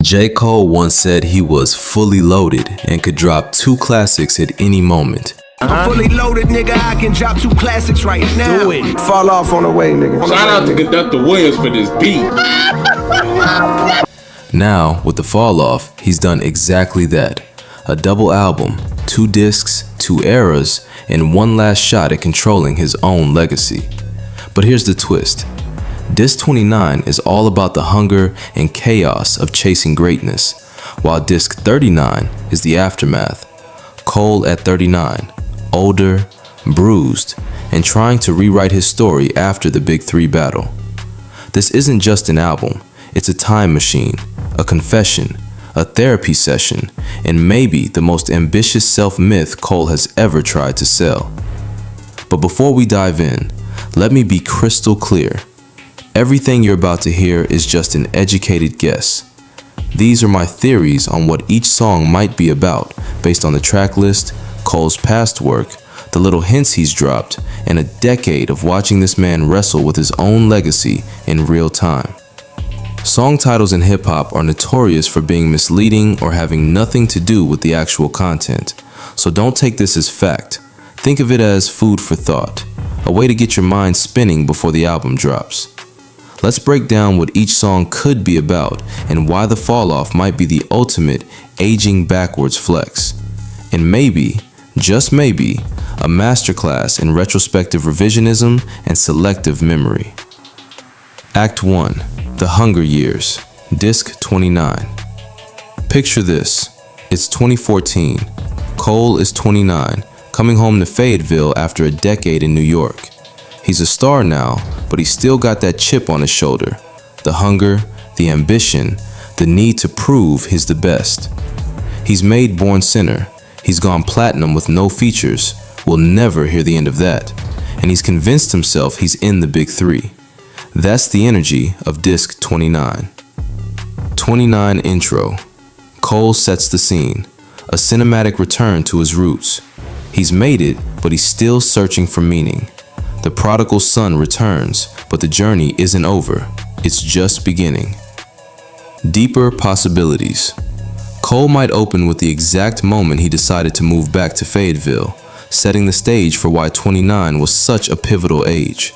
Jcole once said he was fully loaded and could drop 2 classics at any moment. I'm fully loaded, nigga. I can drop 2 classics right now. Do it. Fall off on the way, nigga. Shout out to Conductor Williams for this beat. Now, with the fall off, he's done exactly that. A double album, 2 discs, 2 eras, and one last shot at controlling his own legacy. But here's the twist. Disc 29 is all about the hunger and chaos of chasing greatness, while Disc 39 is the aftermath. Cole at 39, older, bruised, and trying to rewrite his story after the Big 3 battle. This isn't just an album, it's a time machine, a confession, a therapy session, and maybe the most ambitious self-myth Cole has ever tried to sell. But before we dive in, let me be crystal clear. Everything you're about to hear is just an educated guess. These are my theories on what each song might be about based on the track list, Cole's past work, the little hints he's dropped, and a decade of watching this man wrestle with his own legacy in real time. Song titles in hip-hop are notorious for being misleading or having nothing to do with the actual content, so don't take this as fact. Think of it as food for thought, a way to get your mind spinning before the album drops. Let's break down what each song could be about and why the fall-off might be the ultimate aging backwards flex. And maybe, just maybe, a masterclass in retrospective revisionism and selective memory. Act 1. The Hunger Years, Disc 29. Picture this. It's 2014. Cole is 29, coming home to Fayetteville after a decade in New York. He's a star now, but he's still got that chip on his shoulder. The hunger, the ambition, the need to prove he's the best. He's made Born Sinner. He's gone platinum with no features. We'll never hear the end of that. And he's convinced himself he's in the Big 3. That's the energy of Disc 29. 29 intro. Cole sets the scene. A cinematic return to his roots. He's made it, but he's still searching for meaning. The prodigal son returns, but the journey isn't over. It's just beginning. Deeper possibilities. Cole might open with the exact moment he decided to move back to Fayetteville, setting the stage for why 29 was such a pivotal age.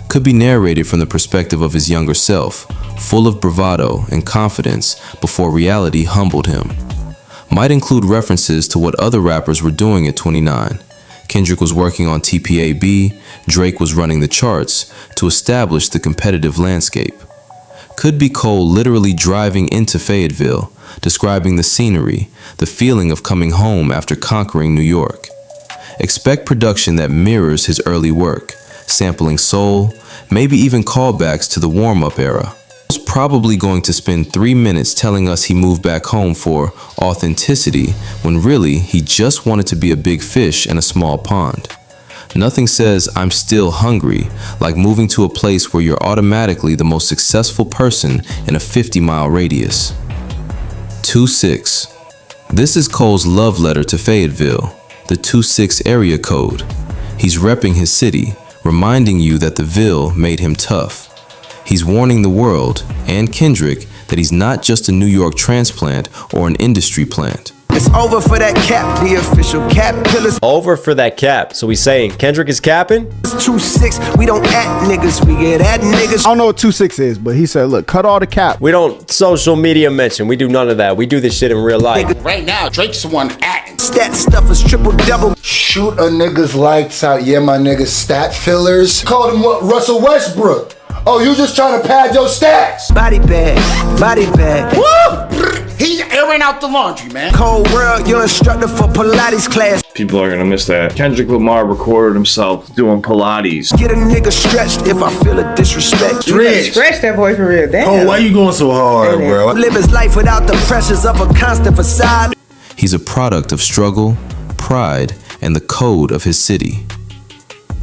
Could be narrated from the perspective of his younger self, full of bravado and confidence before reality humbled him. Might include references to what other rappers were doing at 29. Kendrick was working on TPAB, Drake was running the charts to establish the competitive landscape. Could be Cole literally driving into Fayetteville, describing the scenery, the feeling of coming home after conquering New York. Expect production that mirrors his early work, sampling soul, maybe even callbacks to the warm-up era. He's probably going to spend 3 minutes telling us he moved back home for authenticity when really he just wanted to be a big fish in a small pond. Nothing says I'm still hungry like moving to a place where you're automatically the most successful person in a 50-mile radius. 2-6. This is Cole's love letter to Fayetteville, the 2-6 area code. He's repping his city, reminding you that the Ville made him tough. He's warning the world, and Kendrick, that he's not just a New York transplant or an industry plant. It's over for that cap, the official cap killers. Over for that cap. So he's saying Kendrick is capping? It's 2-6, we don't at niggas, we get at niggas. I don't know what 2-6 is, but he said, look, cut all the cap. We don't social media mention. We do none of that. We do this shit in real life. Right now, Drake's the one acting. Stat stuff is triple double. Shoot a nigga's lights out, yeah, my niggas stat fillers. Called him what, Russell Westbrook. Oh, you just trying to pad your stats. Body bag, body bag. Woo! He's airing out the laundry, man. Cold world, your instructor for Pilates class. People are gonna miss that. Kendrick Lamar recorded himself doing Pilates. Get a nigga stretched if I feel a disrespect. Stretch that boy for real. Damn. Oh, why you going so hard, bro? Live his life without the pressures of a constant facade. He's a product of struggle, pride, and the code of his city.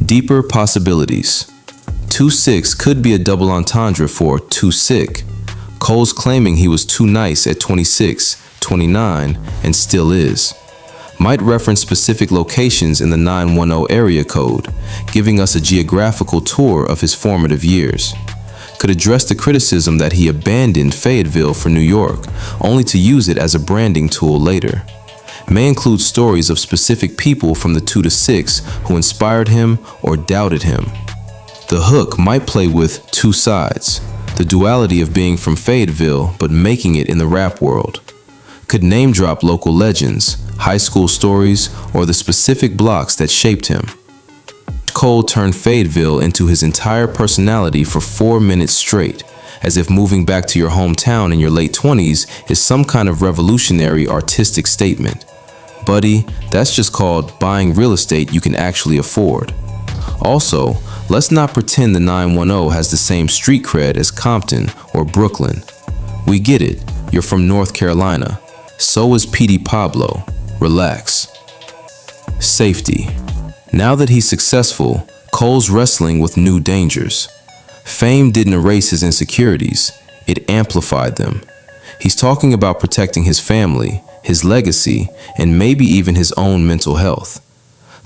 Deeper possibilities. 2-6 could be a double entendre for too sick. Cole's claiming he was too nice at 26, 29, and still is. Might reference specific locations in the 910 area code, giving us a geographical tour of his formative years. could address the criticism that he abandoned Fayetteville for New York, only to use it as a branding tool later. May include stories of specific people from the 2 to 6 who inspired him or doubted him. The hook might play with two sides, the duality of being from Fayetteville but making it in the rap world. Could name drop local legends, high school stories, or the specific blocks that shaped him. Cole turned Fayetteville into his entire personality for 4 minutes straight, as if moving back to your hometown in your late 20s is some kind of revolutionary artistic statement. Buddy, that's just called buying real estate you can actually afford. Also, let's not pretend the 910 has the same street cred as Compton or Brooklyn. We get it, you're from North Carolina. So is PD Pablo. Relax. Safety. Now that he's successful, Cole's wrestling with new dangers. Fame didn't erase his insecurities, it amplified them. He's talking about protecting his family, his legacy, and maybe even his own mental health.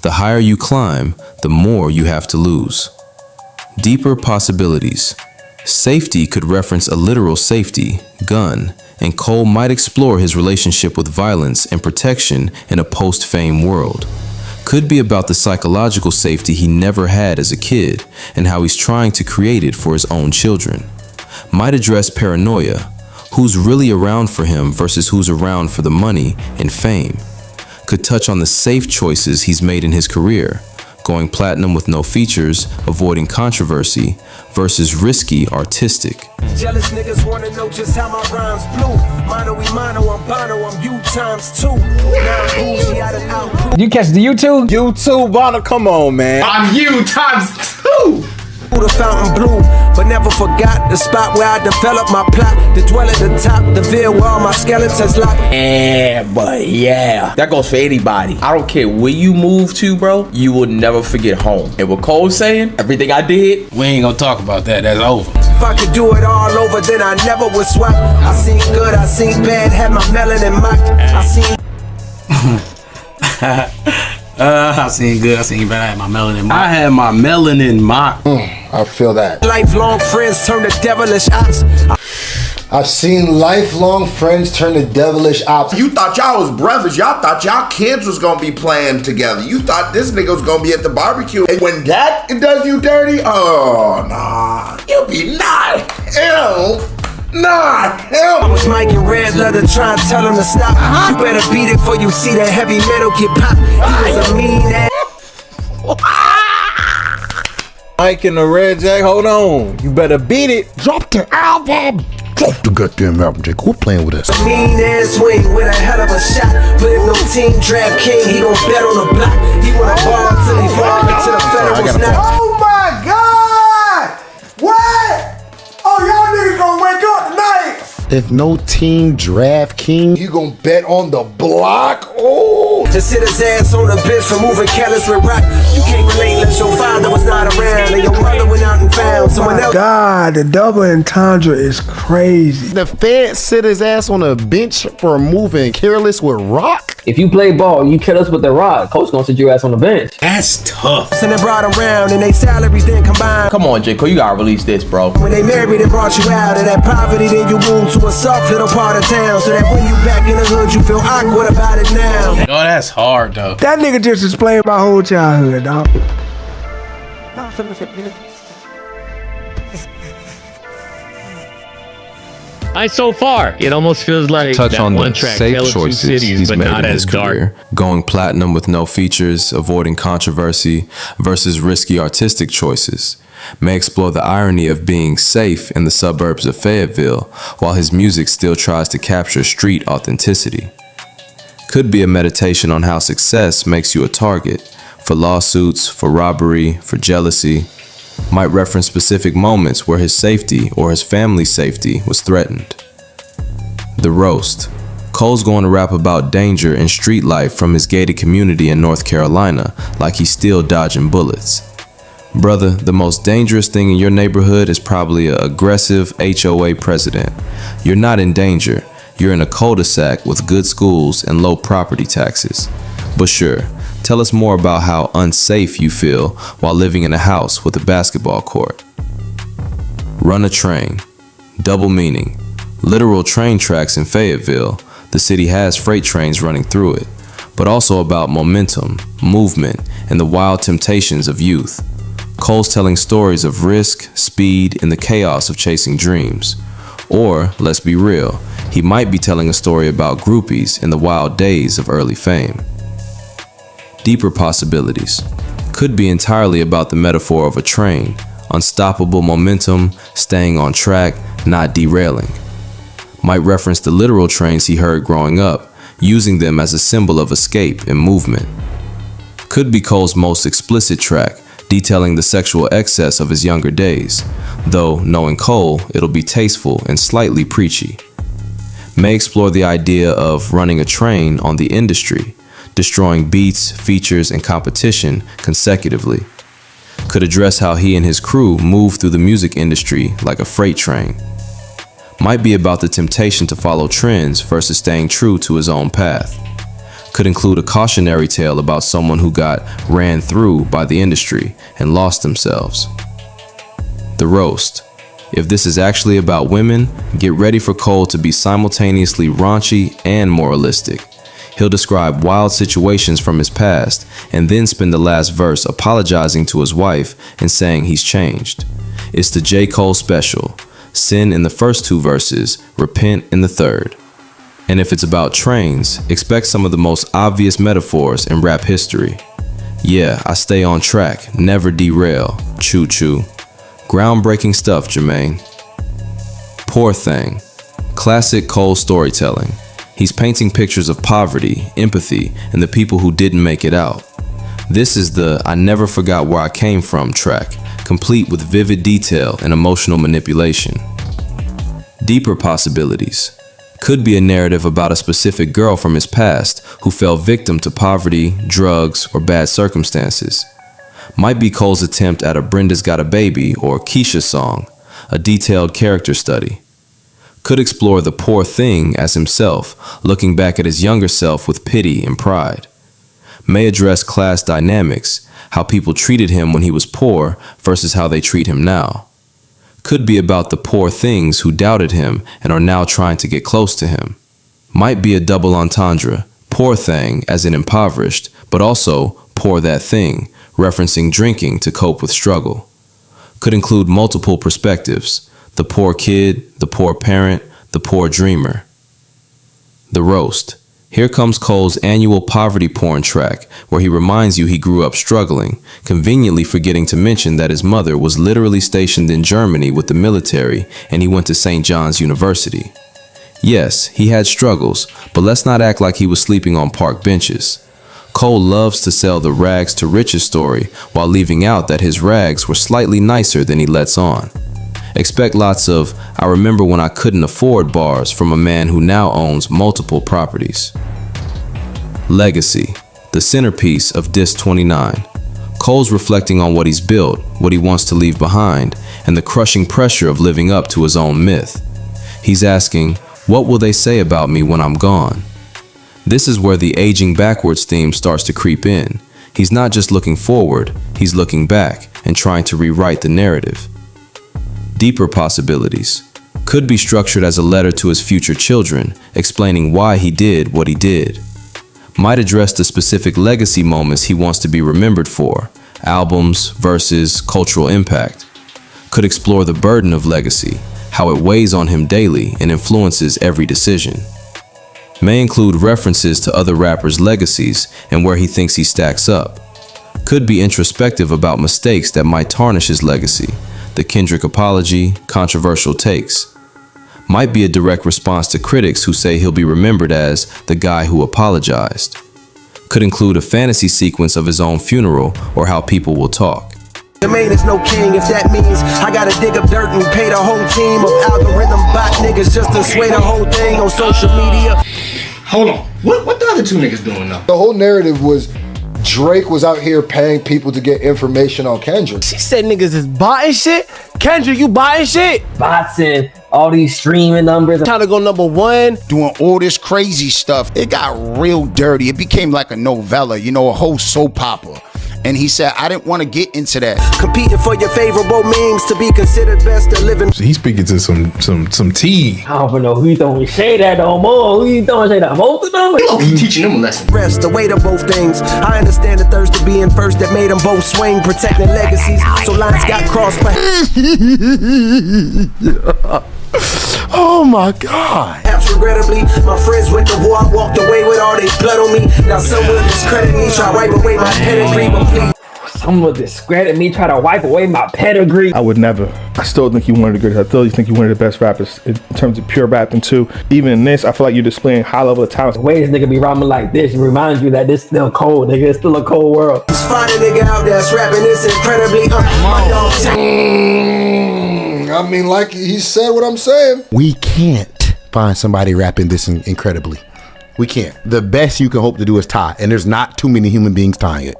The higher you climb, the more you have to lose. Deeper possibilities. Safety could reference a literal safety, gun, and Cole might explore his relationship with violence and protection in a post-fame world. Could be about the psychological safety he never had as a kid and how he's trying to create it for his own children. Might address paranoia, who's really around for him versus who's around for the money and fame. Could touch on the safe choices he's made in his career, going platinum with no features, avoiding controversy, versus risky artistic. Jealous niggas wanna know just how my rhymes blew. Mono, we mono, I'm bono, I'm you times 2. Now I'm bougie, I done outgrew. You catch the YouTube? YouTube, Bono, come on, man. I'm you times 2. The fountain blue, but never forgot the spot where I developed my plot. To dwell at the top, the veil where all my skeletons lock. Yeah. That goes for anybody. I don't care where you move to, bro. You will never forget home. And what Cole's saying, everything I did, we ain't gonna talk about that. That's over. If I could do it all over, then I never would swap. I seen good, I seen bad, had my melanin mocked. I seen. I seen good, I seen bad, I had my melanin mocked. I had my melanin mocked. I feel that. Lifelong friends turn to devilish ops. I've seen lifelong friends turn to devilish ops. You thought y'all was brothers. Y'all thought y'all kids was gonna be playing together. You thought this nigga was gonna be at the barbecue. And when that does you dirty, oh nah, you be not hell. Nah, hell. I was Mike in red leather trying to tell him to stop. You better beat it before you see that heavy metal get popped. He was a mean ass. Mike in the red jack, hold on. You better beat it. Drop the album. Drop the goddamn album, Jake. Quit playing with us. Mean ass swing with a hell of a shot. But if no team draft king, he gon' bet on the block. He wanna ball till he fall into the federal snap. Oh my God! What? Oh, y'all niggas gonna wake up tonight. If no team draft king, you gonna bet on the block? Oh! To sit his ass on the bench for moving careless with rock. You can't relate unless your father was not around and your mother went out and found someone else. God, the double entendre is crazy. The Fed sit his ass on a bench for moving careless with rock? if you play ball, you kill us with the rock, coach gonna sit your ass on the bench. That's tough. And they brought around and they salaries didn't combine. Come on, Jcole, you gotta release this, bro. When they married and brought you out of that poverty, then you moved to a soft little part of town. So that when you back in the hood, you feel awkward about it now. Oh, that's hard though. That nigga just explained my whole childhood, dog. So far, it almost feels like Touch that on one the track, safe Tale of Two choices Cities, he's but made not in as his dark. career. Going platinum with no features, avoiding controversy versus risky artistic choices. May explore the irony of being safe in the suburbs of Fayetteville while his music still tries to capture street authenticity. Could be a meditation on how success makes you a target for lawsuits, for robbery, for jealousy. Might reference specific moments where his safety or his family's safety was threatened. The roast. Cole's going to rap about danger and street life from his gated community in North Carolina like he's still dodging bullets. Brother, the most dangerous thing in your neighborhood is probably an aggressive HOA president. You're not in danger. You're in a cul-de-sac with good schools and low property taxes. But sure, tell us more about how unsafe you feel while living in a house with a basketball court. Run a train. Double meaning. Literal train tracks in Fayetteville. The city has freight trains running through it, but also about momentum, movement, and the wild temptations of youth. Cole's telling stories of risk, speed, and the chaos of chasing dreams. Or, let's be real, he might be telling a story about groupies in the wild days of early fame. Deeper possibilities. Could be entirely about the metaphor of a train, unstoppable momentum, staying on track, not derailing. Might reference the literal trains he heard growing up, using them as a symbol of escape and movement. Could be Cole's most explicit track, detailing the sexual excess of his younger days, though, knowing Cole, it'll be tasteful and slightly preachy. May explore the idea of running a train on the industry, destroying beats, features, and competition consecutively. Could address how he and his crew move through the music industry like a freight train. Might be about the temptation to follow trends versus staying true to his own path. Could include a cautionary tale about someone who got ran through by the industry and lost themselves. The roast. If this is actually about women, get ready for Cole to be simultaneously raunchy and moralistic. He'll describe wild situations from his past and then spend the last verse apologizing to his wife and saying he's changed. It's the Jcole special. Sin in the first 2 verses, repent in the third. And if it's about trains, expect some of the most obvious metaphors in rap history. Yeah, I stay on track, never derail, choo choo. Groundbreaking stuff, Jermaine. Poor Thing. Classic Cole storytelling. He's painting pictures of poverty, empathy, and the people who didn't make it out. This is the I never forgot where I came from track, complete with vivid detail and emotional manipulation. Deeper possibilities. Could be a narrative about a specific girl from his past who fell victim to poverty, drugs, or bad circumstances. Might be Cole's attempt at a Brenda's Got a Baby or Keisha song, a detailed character study. Could explore the poor thing as himself, looking back at his younger self with pity and pride. May address class dynamics, how people treated him when he was poor versus how they treat him now. Could be about the poor things who doubted him and are now trying to get close to him. Might be a double entendre, poor thing as in impoverished, but also poor that thing, referencing drinking to cope with struggle. Could include multiple perspectives, the poor kid, the poor parent, the poor dreamer. The roast. Here comes Cole's annual poverty porn track, where he reminds you he grew up struggling, conveniently forgetting to mention that his mother was literally stationed in Germany with the military and he went to St. John's University. Yes, he had struggles, but let's not act like he was sleeping on park benches. Cole loves to sell the rags to riches story while leaving out that his rags were slightly nicer than he lets on. Expect lots of "I remember when I couldn't afford" bars from a man who now owns multiple properties. Legacy, the centerpiece of Disc 29. Cole's reflecting on what he's built, what he wants to leave behind, and the crushing pressure of living up to his own myth. He's asking, what will they say about me when I'm gone? This is where the aging backwards theme starts to creep in. He's not just looking forward, he's looking back and trying to rewrite the narrative. Deeper possibilities. Could be structured as a letter to his future children, explaining why he did what he did. Might address the specific legacy moments he wants to be remembered for, albums, verses, cultural impact. Could explore the burden of legacy, how it weighs on him daily and influences every decision. May include references to other rappers' legacies and where he thinks he stacks up. Could be introspective about mistakes that might tarnish his legacy, the Kendrick apology, controversial takes. Might be a direct response to critics who say he'll be remembered as the guy who apologized. Could include a fantasy sequence of his own funeral or how people will talk. Jermaine is no king, if that means I gotta dig up dirt and pay the whole team of algorithm bot niggas just to sway the whole thing on social media. Hold on, what the other 2 niggas doing now? The whole narrative was Drake was out here paying people to get information on Kendrick. She said niggas is buying shit? Kendrick, you buying shit? Bots and all these streaming numbers. Trying to go #1. Doing all this crazy stuff. It got real dirty. It became like a novella, you know, a whole soap opera. And he said, I didn't want to get into that. Competing for your favorable memes to be considered best of living. He's speaking to some tea. I don't know who you don't say that no more. Who you don't say that? Both of them? You teaching them a lesson. Rest, the weight of both things. I understand the thirst of being first that made them both swing, protecting legacies. So lines got crossed by. Oh my God. Perhaps regrettably, my friends went to war. I walked away with all their blood on me. Now someone discredit me, try to wipe away my pedigree, but please. Someone discredit me, try to wipe away my pedigree. I would never. I still think you're one of the greatest. I still think you're one of the best rappers in terms of pure rapping too. Even in this, I feel like you're displaying high level of talent. The way this nigga be rhyming like this reminds you that this still cold, nigga. It's still a cold world. Just find a nigga out that's rapping this incredibly. I mean, like he said what I'm saying. We can't find somebody rapping this incredibly. We can't. The best you can hope to do is tie, and there's not too many human beings tying it.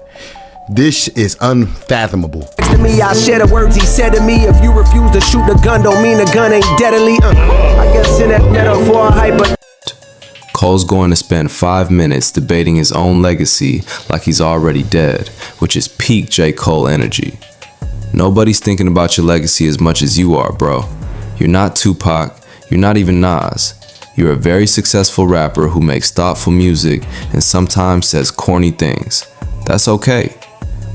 This is unfathomable. Next to me, I share the words he said to me. If you refuse to shoot the gun, don't mean the gun ain't deadly. I guess in that metaphor, hyper. Cole's going to spend 5 minutes debating his own legacy like he's already dead, which is peak Jcole energy. Nobody's thinking about your legacy as much as you are, bro. You're not Tupac, you're not even Nas. You're a very successful rapper who makes thoughtful music and sometimes says corny things. That's okay.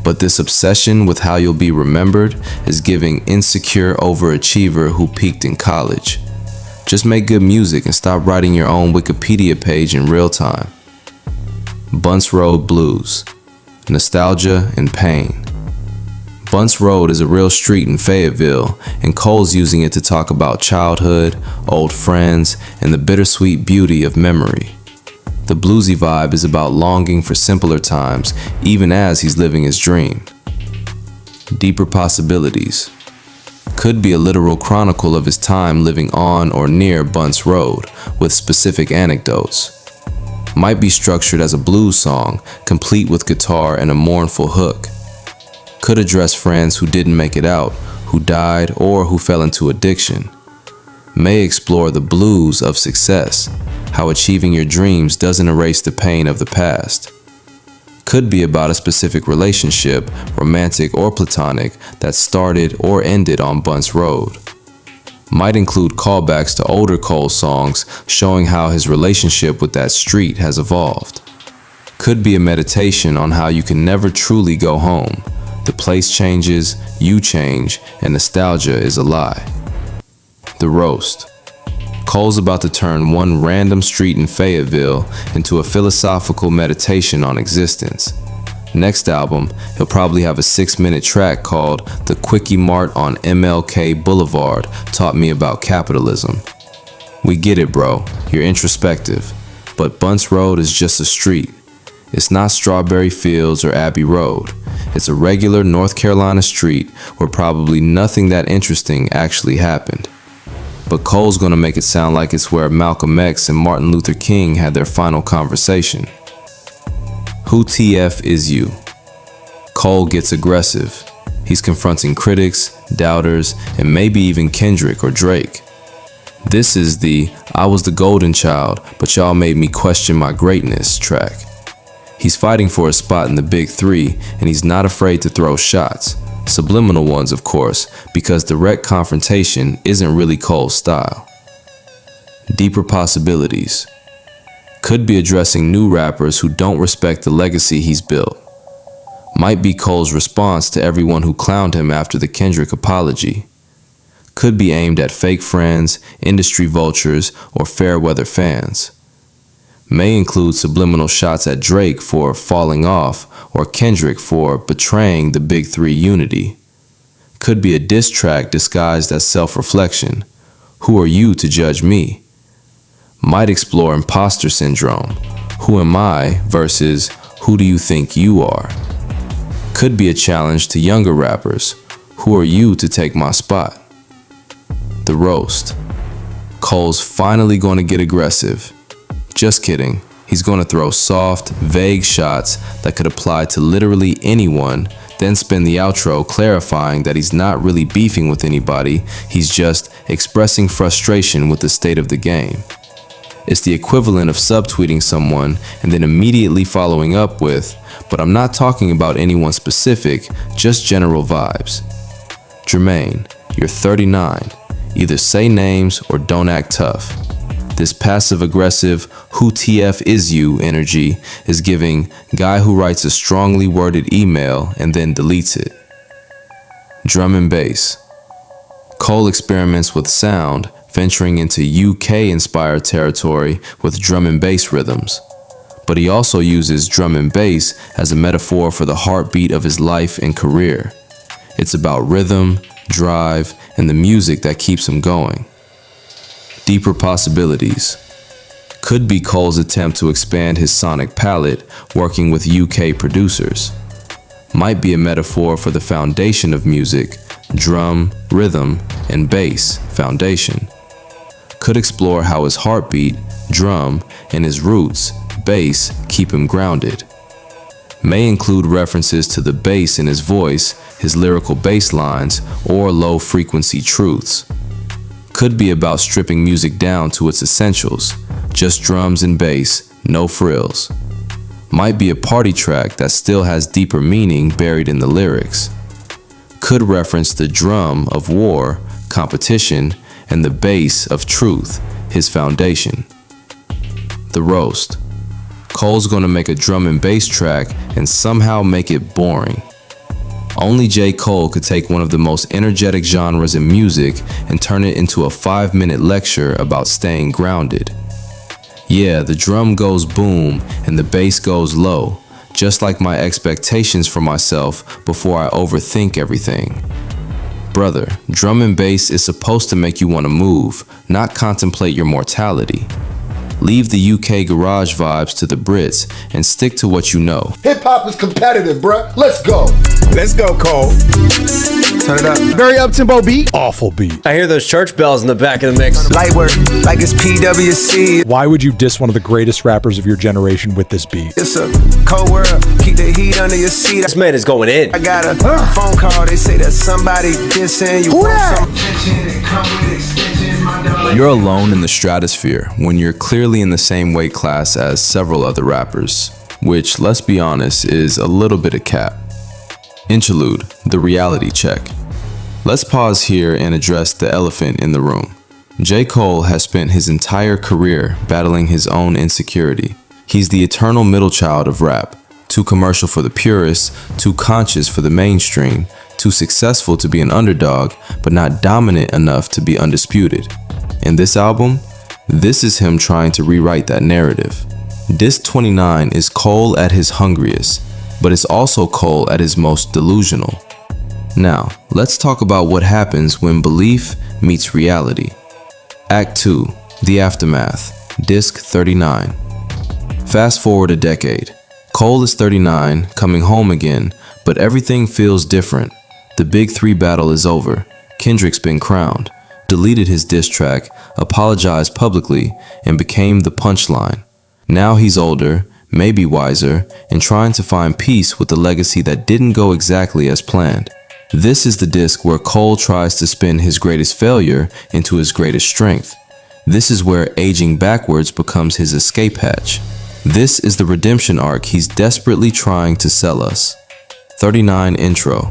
But this obsession with how you'll be remembered is giving insecure overachiever who peaked in college. Just make good music and stop writing your own Wikipedia page in real time. Bunce Road Blues. Nostalgia and pain. Bunce Road is a real street in Fayetteville, and Cole's using it to talk about childhood, old friends, and the bittersweet beauty of memory. The bluesy vibe is about longing for simpler times, even as he's living his dream. Deeper possibilities. Could be a literal chronicle of his time living on or near Bunce Road, with specific anecdotes. Might be structured as a blues song, complete with guitar and a mournful hook. Could address friends who didn't make it out, who died, or who fell into addiction. May explore the blues of success, how achieving your dreams doesn't erase the pain of the past. Could be about a specific relationship, romantic or platonic, that started or ended on Bunce Road. Might include callbacks to older Cole songs showing how his relationship with that street has evolved. Could be a meditation on how you can never truly go home. The place changes, you change, and nostalgia is a lie. The roast. Cole's about to turn one random street in Fayetteville into a philosophical meditation on existence. Next album, he'll probably have a 6-minute track called The Quickie Mart on MLK Boulevard Taught Me About Capitalism. We get it, bro. You're introspective. But Bunce Road is just a street. It's not Strawberry Fields or Abbey Road. It's a regular North Carolina street where probably nothing that interesting actually happened. But Cole's gonna make it sound like it's where Malcolm X and Martin Luther King had their final conversation. Who TF is you? Cole gets aggressive. He's confronting critics, doubters, and maybe even Kendrick or Drake. This is the I was the golden child, but y'all made me question my greatness track. He's fighting for a spot in the big three, and he's not afraid to throw shots. Subliminal ones, of course, because direct confrontation isn't really Cole's style. Deeper possibilities. Could be addressing new rappers who don't respect the legacy he's built. Might be Cole's response to everyone who clowned him after the Kendrick apology. Could be aimed at fake friends, industry vultures, or fair weather fans. May include subliminal shots at Drake for falling off or Kendrick for betraying the big three unity. Could be a diss track disguised as self-reflection. Who are you to judge me? Might explore imposter syndrome. Who am I versus who do you think you are? Could be a challenge to younger rappers. Who are you to take my spot? The roast. Cole's finally going to get aggressive. Just kidding. He's going to throw soft, vague shots that could apply to literally anyone, then spin the outro clarifying that he's not really beefing with anybody, he's just expressing frustration with the state of the game. It's the equivalent of subtweeting someone and then immediately following up with, "But I'm not talking about anyone specific, just general vibes." Jermaine, you're 39. Either say names or don't act tough. This passive-aggressive, "Who TF is you" energy is giving guy who writes a strongly worded email and then deletes it. Drum and bass. Cole experiments with sound, venturing into UK-inspired territory with drum and bass rhythms. But he also uses drum and bass as a metaphor for the heartbeat of his life and career. It's about rhythm, drive, and the music that keeps him going. Deeper possibilities. Could be Cole's attempt to expand his sonic palette working with UK producers. Might be a metaphor for the foundation of music, drum, rhythm, and bass foundation. Could explore how his heartbeat, drum, and his roots, bass, keep him grounded. May include references to the bass in his voice, his lyrical bass lines, or low-frequency truths. Could be about stripping music down to its essentials, just drums and bass, no frills. Might be a party track that still has deeper meaning buried in the lyrics. Could reference the drum of war, competition, and the bass of truth, his foundation. The roast. Cole's gonna make a drum and bass track and somehow make it boring. Only Jcole could take one of the most energetic genres in music and turn it into a 5-minute lecture about staying grounded. Yeah, the drum goes boom and the bass goes low, just like my expectations for myself before I overthink everything. Brother, drum and bass is supposed to make you want to move, not contemplate your mortality. Leave the UK garage vibes to the Brits and stick to what you know. Hip hop is competitive, bruh. Let's go. Let's go, Cole. Turn it up. Very up-tempo beat. Awful beat. I hear those church bells in the back of the mix. Light work, like it's PWC. Why would you diss one of the greatest rappers of your generation with this beat? It's a cold world, keep the heat under your seat. This man is going in. I got a phone call, they say that somebody dissing you. Want some attention, come with extensions, my dog. You're alone in the stratosphere when you're clearly in the same weight class as several other rappers, which, let's be honest, is a little bit of cap. Interlude, the reality check. Let's pause here and address the elephant in the room. Jcole has spent his entire career battling his own insecurity. He's the eternal middle child of rap, too commercial for the purists, too conscious for the mainstream, too successful to be an underdog, but not dominant enough to be undisputed. In this album, this is him trying to rewrite that narrative. Disc 29 is Cole at his hungriest, but it's also Cole at his most delusional. Now, let's talk about what happens when belief meets reality. Act 2, The Aftermath, Disc 39. Fast forward a decade. Cole is 39, coming home again, but everything feels different. The Big Three battle is over. Kendrick's been crowned, deleted his diss track, apologized publicly, and became the punchline. Now he's older, maybe wiser, and trying to find peace with the legacy that didn't go exactly as planned. This is the disc where Cole tries to spin his greatest failure into his greatest strength. This is where aging backwards becomes his escape hatch. This is the redemption arc he's desperately trying to sell us. 39 intro.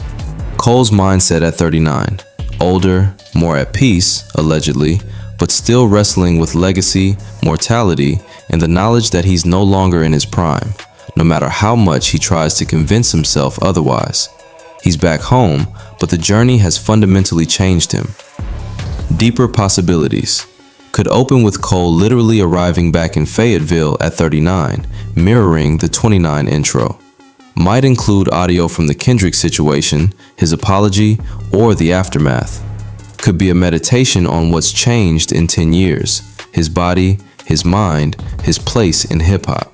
Cole's mindset at 39. Older, more at peace, allegedly, but still wrestling with legacy, mortality, and the knowledge that he's no longer in his prime, no matter how much he tries to convince himself otherwise. He's back home, but the journey has fundamentally changed him. Deeper possibilities. Could open with Cole literally arriving back in Fayetteville at 39, mirroring the 29 intro. Might include audio from the Kendrick situation, his apology, or the aftermath. Could be a meditation on what's changed in 10 years, his body, his mind, his place in hip-hop.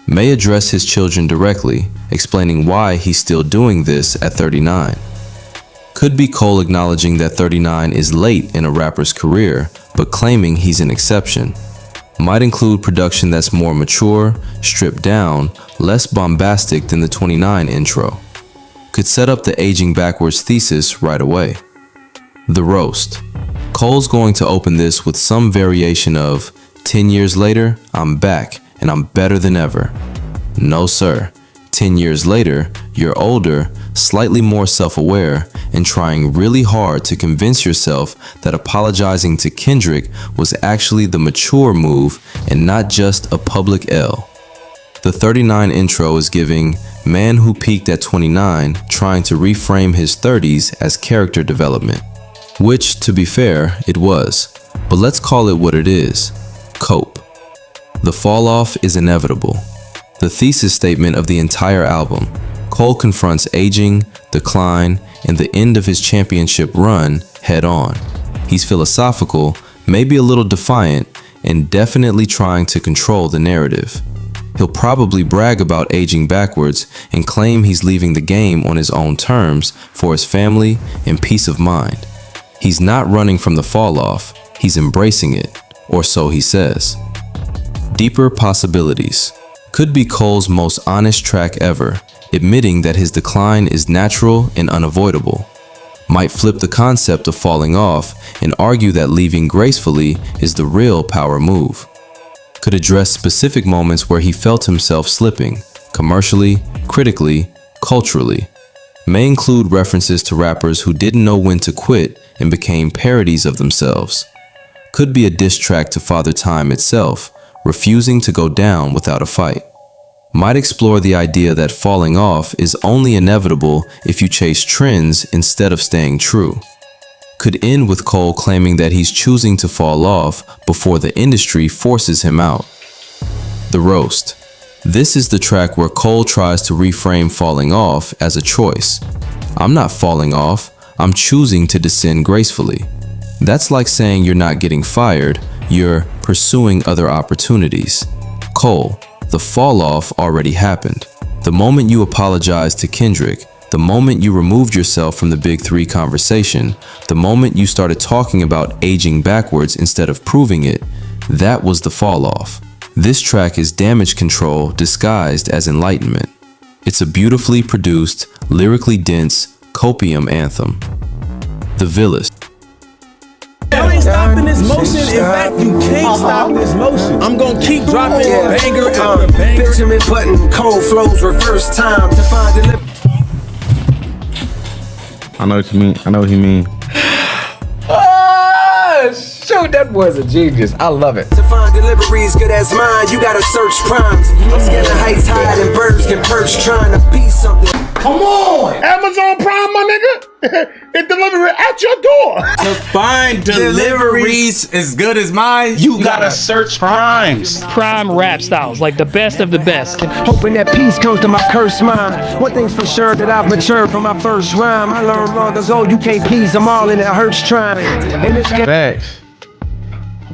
May address his children directly, explaining why he's still doing this at 39. Could be Cole acknowledging that 39 is late in a rapper's career, but claiming he's an exception. Might include production that's more mature, stripped down, less bombastic than the 29 intro. Could set up the aging backwards thesis right away. The roast. Cole's going to open this with some variation of 10 years later, I'm back and I'm better than ever. No, sir. 10 years later, you're older, slightly more self-aware, and trying really hard to convince yourself that apologizing to Kendrick was actually the mature move and not just a public L. The 39 intro is giving man who peaked at 29 trying to reframe his 30s as character development. Which, to be fair, it was. But let's call it what it is. Cope. The fall off is inevitable. The thesis statement of the entire album, Cole confronts aging, decline, and the end of his championship run head on. He's philosophical, maybe a little defiant, and definitely trying to control the narrative. He'll probably brag about aging backwards and claim he's leaving the game on his own terms for his family and peace of mind. He's not running from the fall off, he's embracing it, or so he says. Deeper Possibilities could be Cole's most honest track ever, admitting that his decline is natural and unavoidable. Might flip the concept of falling off and argue that leaving gracefully is the real power move. Could address specific moments where he felt himself slipping, commercially, critically, culturally. May include references to rappers who didn't know when to quit and became parodies of themselves. Could be a diss track to Father Time itself, refusing to go down without a fight. Might explore the idea that falling off is only inevitable if you chase trends instead of staying true. Could end with Cole claiming that he's choosing to fall off before the industry forces him out. The Roast. This is the track where Cole tries to reframe falling off as a choice. I'm not falling off, I'm choosing to descend gracefully. That's like saying you're not getting fired, you're pursuing other opportunities. Cole, the fall off already happened. The moment you apologized to Kendrick, the moment you removed yourself from the Big Three conversation, the moment you started talking about aging backwards instead of proving it, that was the fall off. This track is damage control disguised as enlightenment. It's a beautifully produced, lyrically dense copium anthem. The Village. I ain't stopping this motion. In fact, you can't stop this motion. I'm gonna keep dropping banger after banger. Benjamin Button, cold flows, reverse time to find delivery. I know what you mean. I know what you mean. Shoot, that boy's a genius. I love it. To find deliveries good as mine, you gotta search primes. I'm scared of heights higher than birds can perch, trying to be something. Come on! Amazon Prime, my nigga! It delivered it at your door! To find deliveries as good as mine, you gotta search primes. Prime rap styles, like the best of the best. Hoping that peace comes to my cursed mind. One thing's for sure that I've matured from my first rhyme. I learned long ago you can't please them all and it hurts trying. And it's Facts.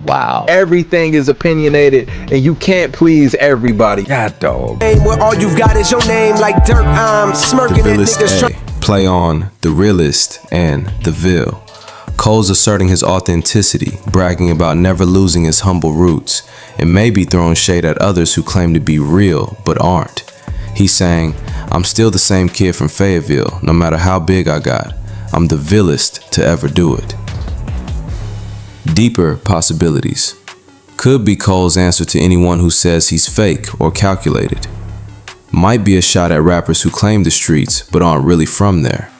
Wow. Everything is opinionated and you can't please everybody. God dog. where all you got is your name like dirt. I'm smirking at niggas trying. Play on The Realist and The Ville. Cole's asserting his authenticity, bragging about never losing his humble roots, and maybe throwing shade at others who claim to be real but aren't. He's saying, I'm still the same kid from Fayetteville, no matter how big I got. I'm the villest to ever do it. Deeper Possibilities could be Cole's answer to anyone who says he's fake or calculated. Might be a shot at rappers who claim the streets but aren't really from there.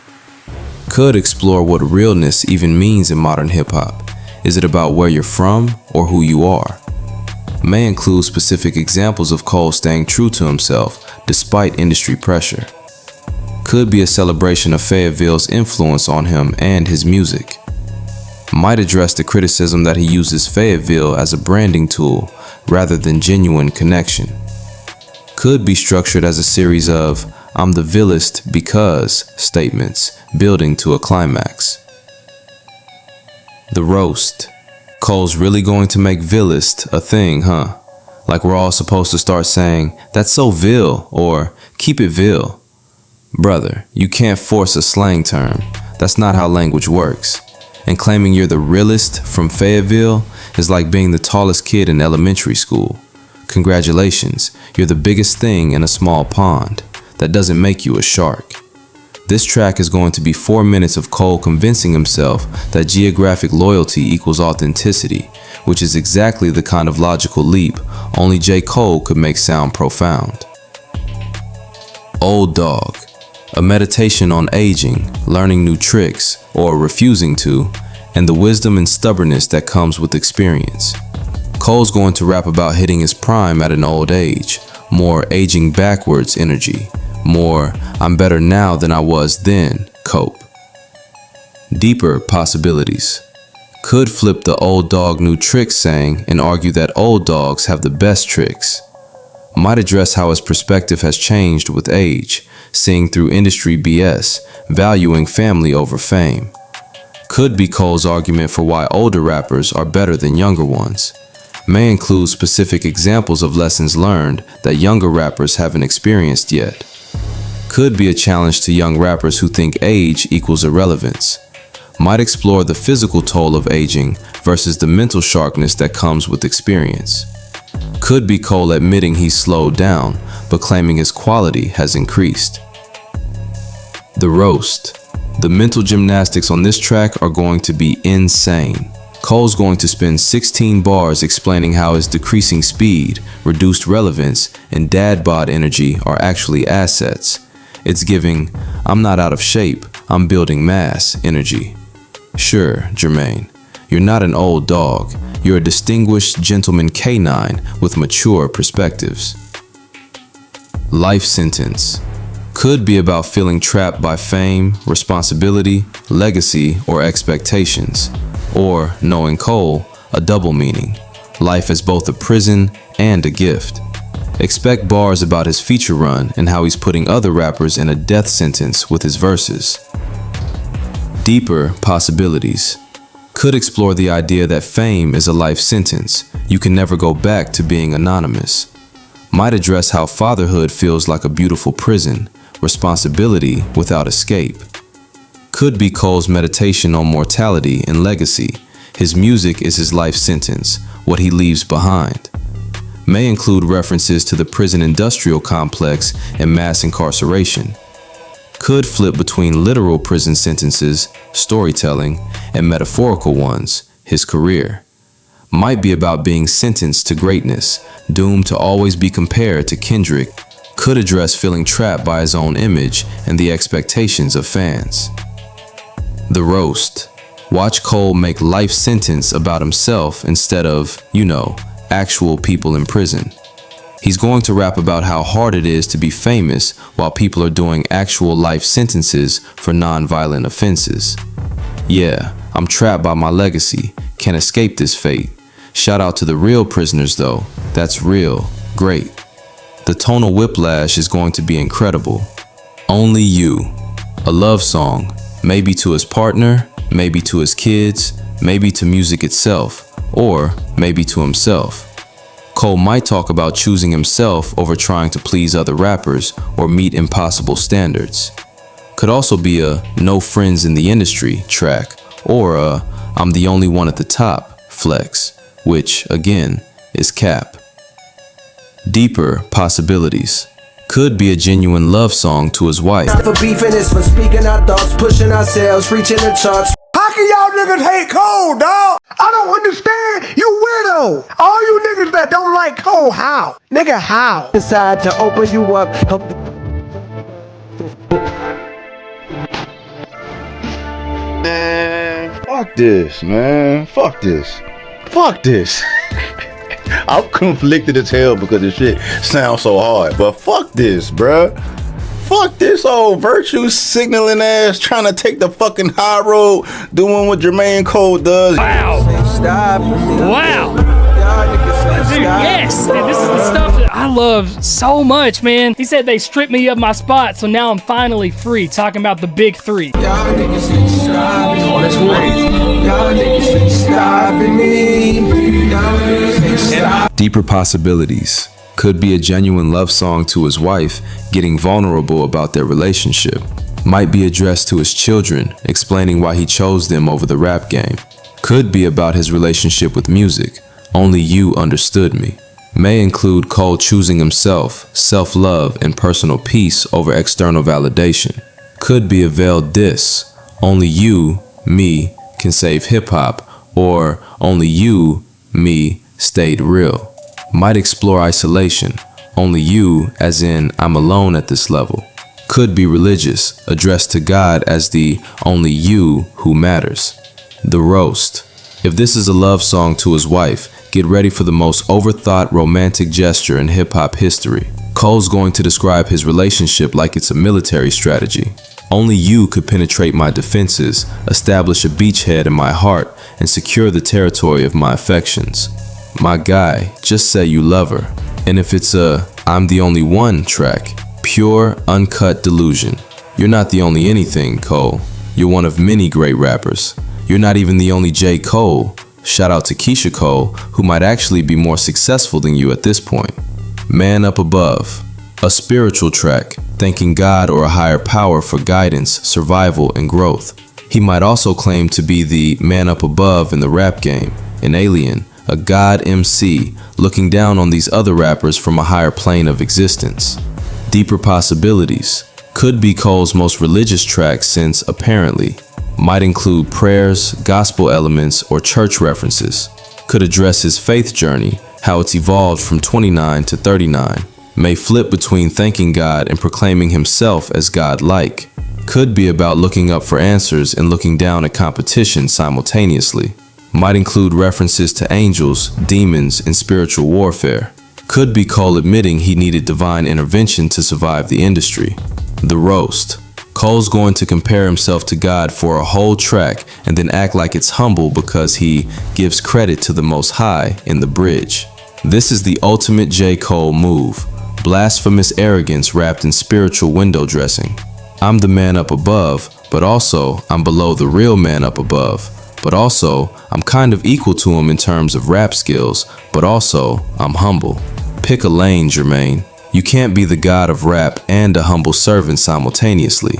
Could explore what realness even means in modern hip-hop. Is it about where you're from or who you are? May include specific examples of Cole staying true to himself despite industry pressure. Could be a celebration of Fayetteville's influence on him and his music. Might address the criticism that he uses Fayetteville as a branding tool rather than genuine connection. Could be structured as a series of I'm the villest because statements building to a climax. The Roast. Cole's really going to make villest a thing, huh? Like we're all supposed to start saying, that's so Ville, or keep it Ville. Brother, you can't force a slang term. That's not how language works. And claiming you're the realest from Fayetteville is like being the tallest kid in elementary school. Congratulations, you're the biggest thing in a small pond. That doesn't make you a shark. This track is going to be 4 minutes of Cole convincing himself that geographic loyalty equals authenticity, which is exactly the kind of logical leap only Jcole could make sound profound. Old Dog, a meditation on aging, learning new tricks, or refusing to, and the wisdom and stubbornness that comes with experience. Cole's going to rap about hitting his prime at an old age, more aging backwards energy, more I'm better now than I was then cope. Deeper possibilities. Could flip the old dog new tricks saying and argue that old dogs have the best tricks. Might address how his perspective has changed with age, seeing through industry BS, valuing family over fame. Could be Cole's argument for why older rappers are better than younger ones. May include specific examples of lessons learned that younger rappers haven't experienced yet. Could be a challenge to young rappers who think age equals irrelevance. Might explore the physical toll of aging versus the mental sharpness that comes with experience. Could be Cole admitting he's slowed down, but claiming his quality has increased. The Roast. The mental gymnastics on this track are going to be insane. Cole's going to spend 16 bars explaining how his decreasing speed, reduced relevance, and dad bod energy are actually assets. It's giving, I'm not out of shape, I'm building mass energy. Sure, Jermaine, you're not an old dog, you're a distinguished gentleman canine with mature perspectives. Life sentence. Could be about feeling trapped by fame, responsibility, legacy, or expectations. Or, knowing Cole, a double meaning. Life as both a prison and a gift. Expect bars about his feature run and how he's putting other rappers in a death sentence with his verses. Deeper possibilities. Could explore the idea that fame is a life sentence. You can never go back to being anonymous. Might address how fatherhood feels like a beautiful prison, responsibility without escape. Could be Cole's meditation on mortality and legacy. His music is his life sentence, what he leaves behind. May include references to the prison industrial complex and mass incarceration. Could flip between literal prison sentences, storytelling, and metaphorical ones, his career. Might be about being sentenced to greatness, doomed to always be compared to Kendrick. Could address feeling trapped by his own image and the expectations of fans. The Roast. Watch Cole make life sentence about himself instead of, actual people in prison. He's going to rap about how hard it is to be famous while people are doing actual life sentences for non-violent offenses. Yeah, I'm trapped by my legacy, can't escape this fate. Shout out to the real prisoners though, that's real, great. The tonal whiplash is going to be incredible. Only You, a love song, maybe to his partner, maybe to his kids, maybe to music itself, or maybe to himself. Cole might talk about choosing himself over trying to please other rappers or meet impossible standards. Could also be a no friends in the industry track, or a I'm the only one at the top flex, which, again, is cap. Deeper possibilities. Could be a genuine love song to his wife. Not for beefing, it's for speaking our thoughts, pushing ourselves, reaching the charts. How can y'all niggas hate Cole, dawg? I don't understand. You weirdo. All you niggas that don't like Cole, how? Nigga, how? Decide to open you up. Man, fuck this, man. Fuck this. Fuck this. I'm conflicted as hell because this shit sounds so hard. But fuck this, bruh. Fuck this old virtue signaling ass trying to take the fucking high road doing what Jermaine Cole does. Wow. Wow. Dude, yes. Dude, this is the stuff that I love so much, man. He said they stripped me of my spot, so now I'm finally free. Talking about the big three. Y'all niggas ain't stopping me. Deeper possibilities. Could be a genuine love song to his wife, getting vulnerable about their relationship. Might be addressed to his children, explaining why he chose them over the rap game. Could be about his relationship with music. Only You Understood Me. May include Cole choosing himself, self-love, and personal peace over external validation. Could be a veiled diss. Only you, me, can save hip-hop, or only you, me, stayed real. Might explore isolation. Only you, as in I'm alone at this level. Could be religious, addressed to God as the only you who matters. The roast. If this is a love song to his wife, get ready for the most overthought romantic gesture in hip-hop history. Cole's going to describe his relationship like it's a military strategy. Only you could penetrate my defenses, establish a beachhead in my heart, and secure the territory of my affections. My guy, just say you love her. And if it's a I'm the only one track, pure, uncut delusion. You're not the only anything, Cole. You're one of many great rappers. You're not even the only Jcole. Shout out to Jcole, who might actually be more successful than you at this point. Man Up Above. A spiritual track, thanking God or a higher power for guidance, survival, and growth. He might also claim to be the man up above in the rap game, an alien, a god MC, looking down on these other rappers from a higher plane of existence. Deeper Possibilities. Could be Cole's most religious track since, apparently, might include prayers, gospel elements, or church references. Could address his faith journey, how it's evolved from 29 to 39. May flip between thanking God and proclaiming himself as God-like. Could be about looking up for answers and looking down at competition simultaneously. Might include references to angels, demons, and spiritual warfare. Could be Cole admitting he needed divine intervention to survive the industry. The roast. Cole's going to compare himself to God for a whole track and then act like it's humble because he gives credit to the Most High in the bridge. This is the ultimate Jcole move. Blasphemous arrogance wrapped in spiritual window dressing. I'm the man up above, but also I'm below the real man up above. But also, I'm kind of equal to him in terms of rap skills, but also, I'm humble. Pick a lane, Jermaine. You can't be the god of rap and a humble servant simultaneously.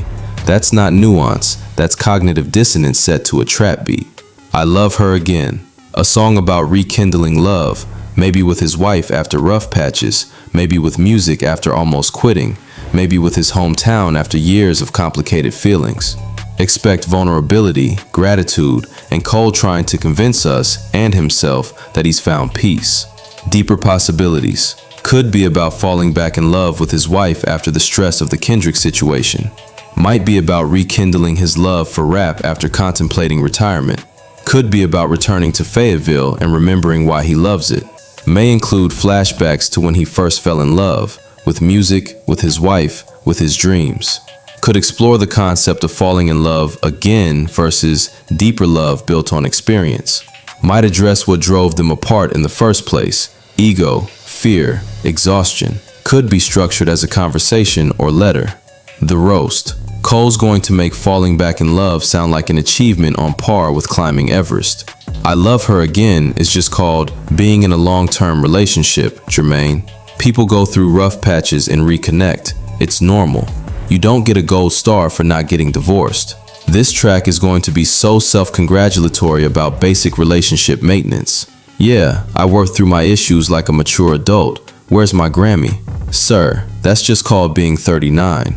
That's not nuance, that's cognitive dissonance set to a trap beat. I Love Her Again. A song about rekindling love, maybe with his wife after rough patches, maybe with music after almost quitting, maybe with his hometown after years of complicated feelings. Expect vulnerability, gratitude, and Cole trying to convince us and himself that he's found peace. Deeper Possibilities. Could be about falling back in love with his wife after the stress of the Kendrick situation. Might be about rekindling his love for rap after contemplating retirement. Could be about returning to Fayetteville and remembering why he loves it. May include flashbacks to when he first fell in love, with music, with his wife, with his dreams. Could explore the concept of falling in love again versus deeper love built on experience. Might address what drove them apart in the first place, ego, fear, exhaustion. Could be structured as a conversation or letter. The roast. Cole's going to make falling back in love sound like an achievement on par with climbing Everest. I Love Her Again is just called being in a long-term relationship, Jermaine. People go through rough patches and reconnect. It's normal. You don't get a gold star for not getting divorced. This track is going to be so self-congratulatory about basic relationship maintenance. Yeah, I worked through my issues like a mature adult. Where's my Grammy? Sir, that's just called being 39.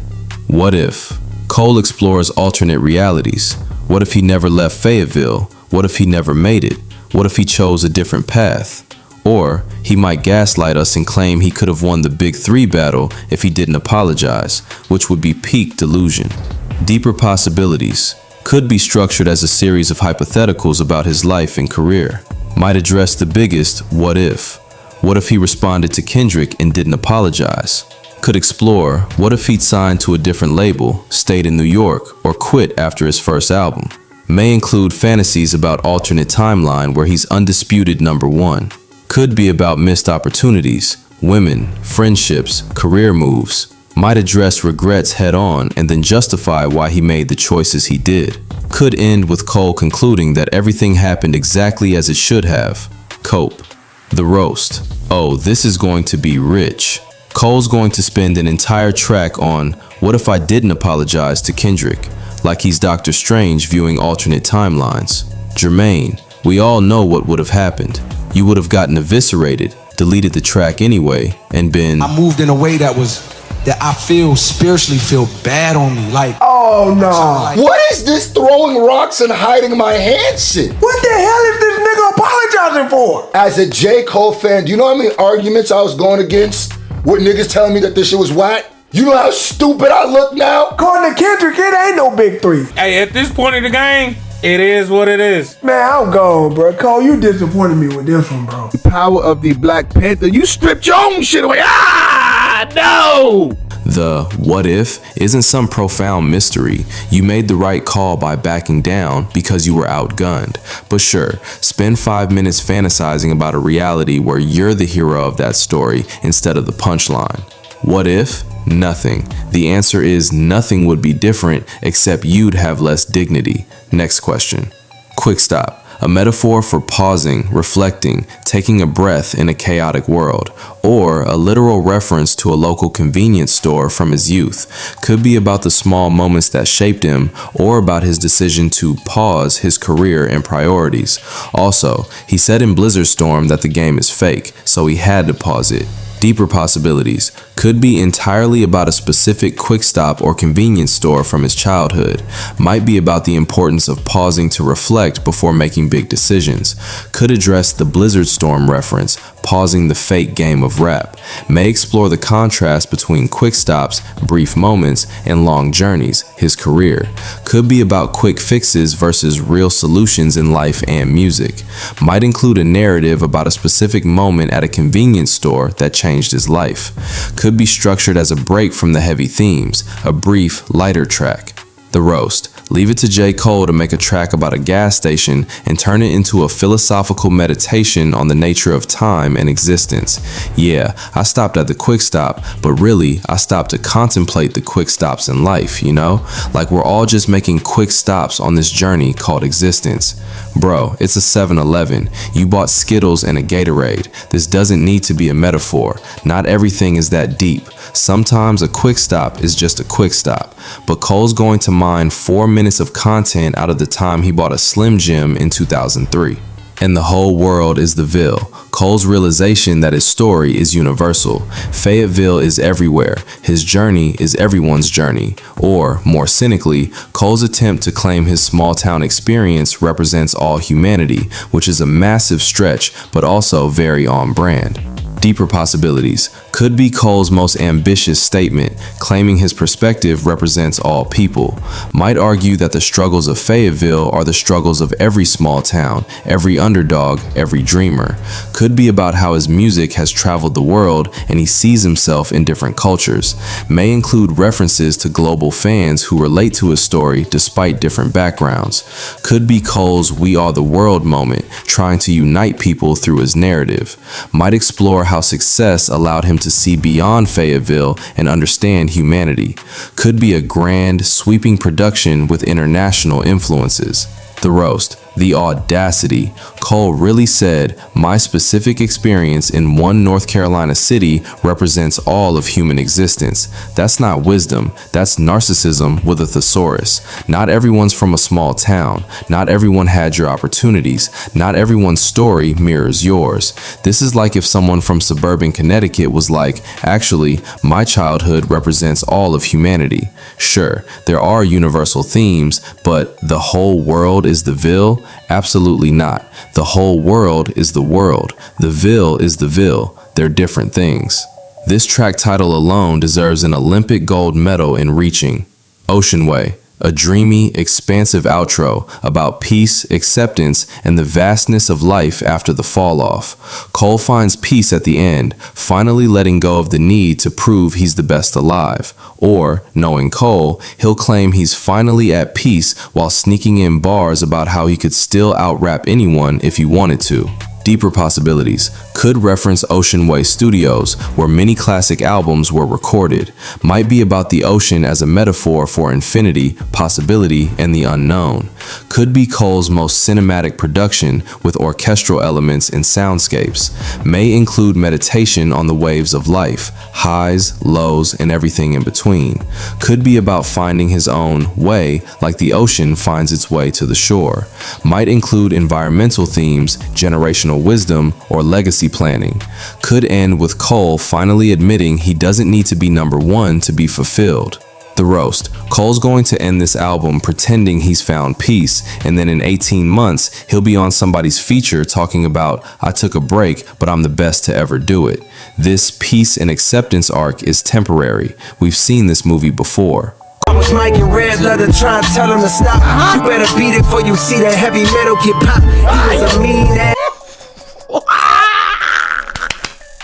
What if? Cole explores alternate realities. What if he never left Fayetteville? What if he never made it? What if he chose a different path? Or he might gaslight us and claim he could have won the Big 3 battle if he didn't apologize, which would be peak delusion. Deeper Possibilities. Could be structured as a series of hypotheticals about his life and career. Might address the biggest what if. What if he responded to Kendrick and didn't apologize? Could explore what if he'd signed to a different label, stayed in New York, or quit after his first album. May include fantasies about alternate timeline where he's undisputed #1. Could be about missed opportunities, women, friendships, career moves. Might address regrets head on and then justify why he made the choices he did. Could end with Cole concluding that everything happened exactly as it should have. Cope. The roast. Oh, this is going to be rich. Cole's going to spend an entire track on what if I didn't apologize to Kendrick, like he's Doctor Strange viewing alternate timelines. Jermaine, we all know what would have happened. You would have gotten eviscerated, deleted the track anyway, and been I moved in a way that was that I spiritually feel bad on me. Like, oh no. What is this throwing rocks and hiding my hand shit? What the hell is this nigga apologizing for? As a J. Cole fan, do you know how many arguments I was going against with niggas telling me that this shit was whack? You know how stupid I look now? According to Kendrick, it ain't no big three. Hey, at this point in the game, it is what it is. Man, I'm gone, bro. Cole, you disappointed me with this one, bro. The power of the Black Panther. You stripped your own shit away. Ah, no! The what if isn't some profound mystery. You made the right call by backing down because you were outgunned. But sure, spend 5 minutes fantasizing about a reality where you're the hero of that story instead of the punchline. What if? Nothing. The answer is nothing would be different except you'd have less dignity. Next question. Quick stop. A metaphor for pausing, reflecting, taking a breath in a chaotic world, or a literal reference to a local convenience store from his youth. Could be about the small moments that shaped him, or about his decision to pause his career and priorities. Also, he said in Blizzard Storm that the game is fake, so he had to pause it. Deeper possibilities. Could be entirely about a specific quick stop or convenience store from his childhood. Might be about the importance of pausing to reflect before making big decisions. Could address the Blizzard Storm reference, pausing the fake game of rap. May explore the contrast between quick stops, brief moments, and long journeys, his career. Could be about quick fixes versus real solutions in life and music. Might include a narrative about a specific moment at a convenience store that changed his life. Could be structured as a break from the heavy themes, a brief, lighter track. The roast. Leave it to J. Cole to make a track about a gas station and turn it into a philosophical meditation on the nature of time and existence. Yeah, I stopped at the quick stop, but really, I stopped to contemplate the quick stops in life, you know? Like we're all just making quick stops on this journey called existence. Bro, it's a 7-Eleven. You bought Skittles and a Gatorade. This doesn't need to be a metaphor. Not everything is that deep. Sometimes a quick stop is just a quick stop. But Cole's going to mine 4 minutes of content out of the time he bought a Slim Jim in 2003. And the whole world is the Ville. Cole's realization that his story is universal. Fayetteville is everywhere. His journey is everyone's journey. Or, more cynically, Cole's attempt to claim his small town experience represents all humanity, which is a massive stretch, but also very on brand. Deeper possibilities. Could be Cole's most ambitious statement, claiming his perspective represents all people. Might argue that the struggles of Fayetteville are the struggles of every small town, every underdog, every dreamer. Could be about how his music has traveled the world and he sees himself in different cultures. May include references to global fans who relate to his story despite different backgrounds. Could be Cole's "We Are the World" moment, trying to unite people through his narrative. Might explore how success allowed him to see beyond Fayetteville and understand humanity. Could be a grand, sweeping production with international influences. The roast. The audacity. Cole really said, "My specific experience in one North Carolina city represents all of human existence." That's not wisdom, that's narcissism with a thesaurus. Not everyone's from a small town. Not everyone had your opportunities. Not everyone's story mirrors yours. This is like if someone from suburban Connecticut was like, "Actually, my childhood represents all of humanity." Sure, there are universal themes, but the whole world is the Ville? Absolutely not. The whole world is the world. The Ville is the Ville. They're different things. This track title alone deserves an Olympic gold medal in reaching. Ocean Way. A dreamy, expansive outro about peace, acceptance, and the vastness of life after the fall-off. Cole finds peace at the end, finally letting go of the need to prove he's the best alive. Or, knowing Cole, he'll claim he's finally at peace while sneaking in bars about how he could still out-rap anyone if he wanted to. Deeper possibilities. Could reference Ocean Way Studios, where many classic albums were recorded. Might be about the ocean as a metaphor for infinity, possibility, and the unknown. Could be Cole's most cinematic production with orchestral elements and soundscapes. May include meditation on the waves of life, highs, lows, and everything in between. Could be about finding his own way, like the ocean finds its way to the shore. Might include environmental themes, generational generational wisdom or legacy planning. Could end with Cole finally admitting he doesn't need to be number one to be fulfilled. The roast. Cole's going to end this album pretending he's found peace, and then in 18 months, he'll be on somebody's feature talking about, I took a break, but I'm the best to ever do it. This peace and acceptance arc is temporary. We've seen this movie before. I was Mike in red leather trying to tell him to stop. You better beat it before you see that heavy metal get popped. He was a mean ass.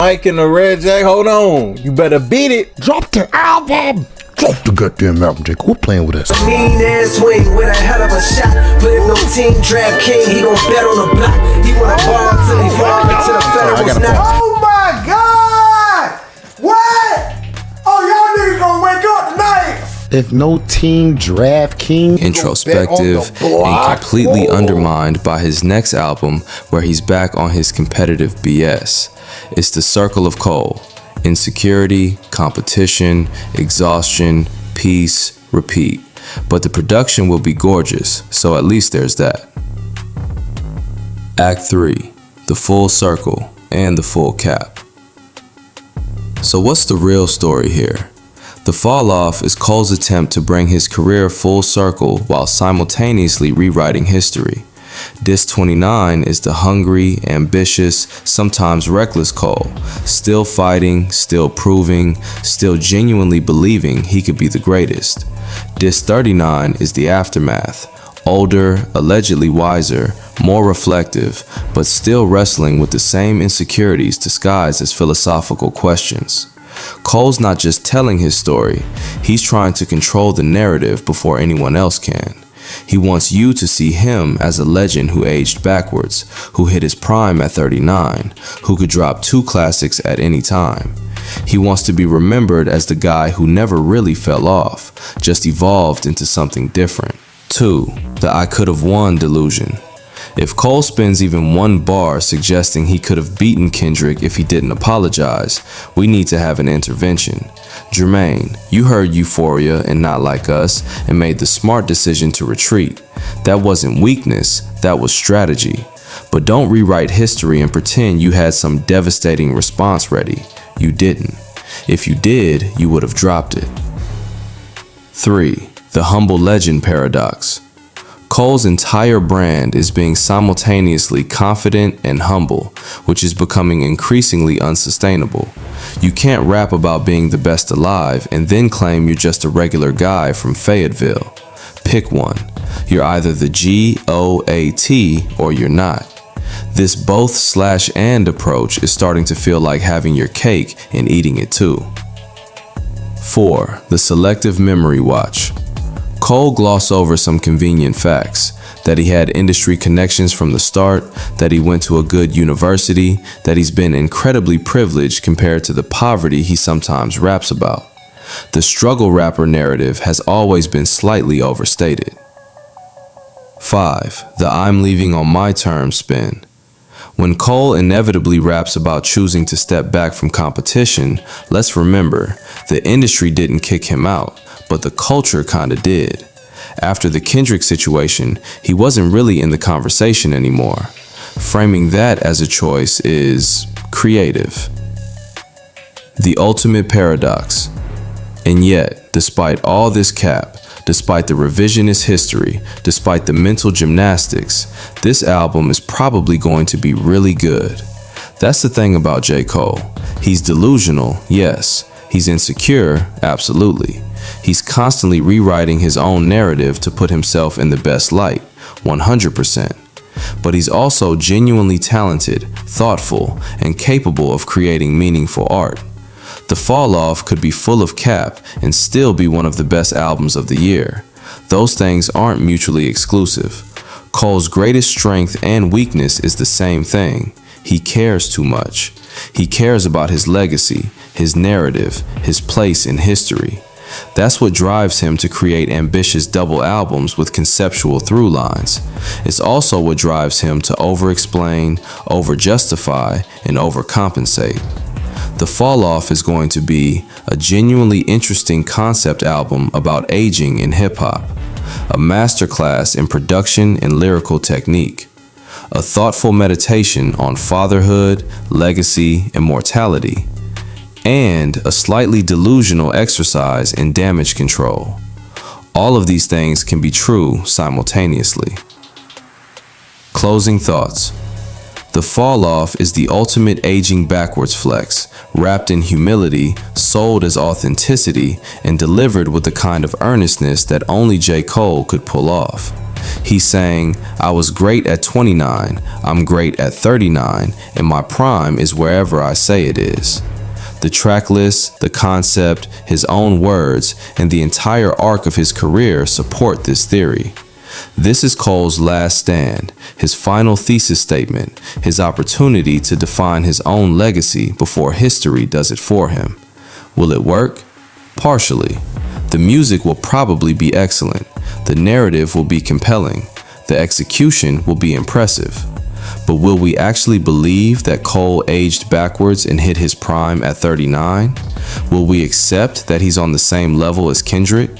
Mike in the red jack, hold on. You better beat it. Drop the album. Drop the goddamn album, Jake. Quit playing with us. Mean ass wing with a hell of a shot. But if no team draft king, he gon' bet on the block. He wanna ball till he fall into the Federals now. Oh my God! What? Oh, y'all niggas gonna wake up tonight. If no team draft king, introspective and completely undermined by his next album where he's back on his competitive BS. It's the circle of Cole. Insecurity, competition, exhaustion, peace, repeat. But the production will be gorgeous, so at least there's that. Act 3, the full circle and the full cap. So what's the real story here? The fall off is Cole's attempt to bring his career full circle while simultaneously rewriting history. Disc 29 is the hungry, ambitious, sometimes reckless Cole, still fighting, still proving, still genuinely believing he could be the greatest. Disc 39 is the aftermath, older, allegedly wiser, more reflective, but still wrestling with the same insecurities disguised as philosophical questions. Cole's not just telling his story, he's trying to control the narrative before anyone else can. He wants you to see him as a legend who aged backwards, who hit his prime at 39, who could drop 2 classics at any time. He wants to be remembered as the guy who never really fell off, just evolved into something different. 2. The I could have won delusion. If Cole spends even one bar suggesting he could have beaten Kendrick if he didn't apologize, we need to have an intervention. Jermaine, you heard Euphoria and Not Like Us and made the smart decision to retreat. That wasn't weakness, that was strategy. But don't rewrite history and pretend you had some devastating response ready. You didn't. If you did, you would have dropped it. 3. The humble legend paradox. Cole's entire brand is being simultaneously confident and humble, which is becoming increasingly unsustainable. You can't rap about being the best alive and then claim you're just a regular guy from Fayetteville. Pick one. You're either the GOAT or you're not. This both/and approach is starting to feel like having your cake and eating it too. 4. The selective memory watch. Cole glossed over some convenient facts, that he had industry connections from the start, that he went to a good university, that he's been incredibly privileged compared to the poverty he sometimes raps about. The struggle rapper narrative has always been slightly overstated. 5. The I'm leaving on my terms spin. When Cole inevitably raps about choosing to step back from competition, let's remember, the industry didn't kick him out, but the culture kinda did. After the Kendrick situation, he wasn't really in the conversation anymore. Framing that as a choice is creative. The ultimate paradox. And yet, despite all this cap, despite the revisionist history, despite the mental gymnastics, this album is probably going to be really good. That's the thing about Jcole. He's delusional, yes. He's insecure, absolutely. He's constantly rewriting his own narrative to put himself in the best light, 100%. But he's also genuinely talented, thoughtful, and capable of creating meaningful art. The Fall Off could be full of cap and still be one of the best albums of the year. Those things aren't mutually exclusive. Cole's greatest strength and weakness is the same thing. He cares too much. He cares about his legacy, his narrative, his place in history. That's what drives him to create ambitious double albums with conceptual through lines. It's also what drives him to over-explain, over-justify, and overcompensate. The Fall Off is going to be a genuinely interesting concept album about aging in hip-hop, a masterclass in production and lyrical technique, a thoughtful meditation on fatherhood, legacy, and mortality, and a slightly delusional exercise in damage control. All of these things can be true simultaneously. Closing thoughts. The fall off is the ultimate aging backwards flex, wrapped in humility, sold as authenticity, and delivered with the kind of earnestness that only Jcole could pull off. He's saying, I was great at 29, I'm great at 39, and my prime is wherever I say it is. The track list, the concept, his own words, and the entire arc of his career support this theory. This is Cole's last stand, his final thesis statement, his opportunity to define his own legacy before history does it for him. Will it work? Partially. The music will probably be excellent. The narrative will be compelling. The execution will be impressive. But will we actually believe that Cole aged backwards and hit his prime at 39? Will we accept that he's on the same level as Kendrick?